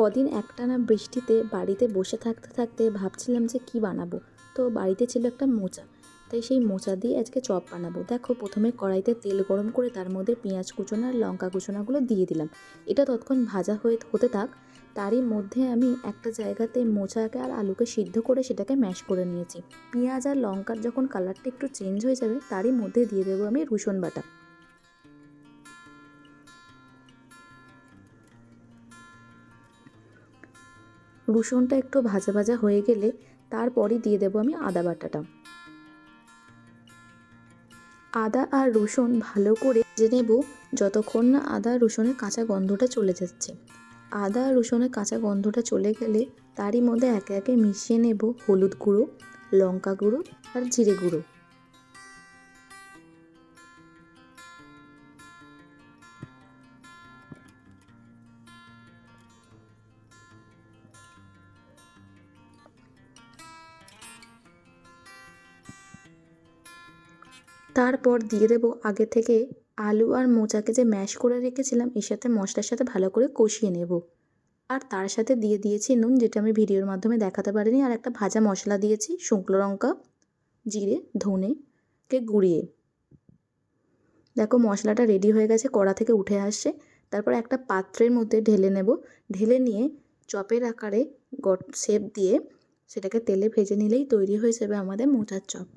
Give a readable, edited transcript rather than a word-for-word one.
কদিন একটানা বৃষ্টিতে বাড়িতে বসে থাকতে থাকতে ভাবছিলাম যে কি বানাবো। তো বাড়িতে ছিল একটা মোচা, তাই সেই মোচা দিয়ে আজকে চপ বানাবো। দেখো, প্রথমে কড়াইতে তেল গরম করে তার মধ্যে পেঁয়াজ কুচোনো আর লঙ্কা কুচোনাগুলো দিয়ে দিলাম। এটা ততক্ষণ ভাজা হতে থাক। তারই মধ্যে আমি একটা জায়গাতে মোচাকে আর আলুকে সিদ্ধ করে সেটাকে ম্যাশ করে নিয়েছি। পেঁয়াজ আর লঙ্কার যখন কালারটা একটু চেঞ্জ হয়ে যাবে তারই মধ্যে দিয়ে দেবো আমি রসুন বাটা। রসুনটা একটু ভাজা ভাজা হয়ে গেলে তারপরই দিয়ে দেবো আমি আদা বাটাটা। আদা আর রসুন ভালো করে ভেজে নেব যতক্ষণ না আদা রসুনের কাঁচা গন্ধটা চলে যাচ্ছে। আদা রসুনের কাঁচা গন্ধটা চলে গেলে তারই মধ্যে একে একে মিশিয়ে নেব হলুদ গুঁড়ো, লঙ্কা গুঁড়ো আর জিরে গুঁড়ো। তারপর দিয়ে দেবো আগে থেকে আলু আর মোচাকে যে ম্যাশ করে রেখেছিলাম এর সাথে মশলার সাথে ভালো করে কষিয়ে নেব। আর তার সাথে দিয়ে দিয়েছি নুন, যেটা আমি ভিডিওর মাধ্যমে দেখাতে পারিনি। আর একটা ভাজা মশলা দিয়েছি, শুকনো লঙ্কা, জিরে, ধনেকে গুঁড়িয়ে। দেখো, মশলাটা রেডি হয়ে গেছে, কড়া থেকে উঠে আসছে। তারপর একটা পাত্রের মধ্যে ঢেলে নেব। ঢেলে নিয়ে চপের আকারে শেপ দিয়ে সেটাকে তেলে ভেজে নিলেই তৈরি হয়ে যাবে আমাদের মোচার চপ।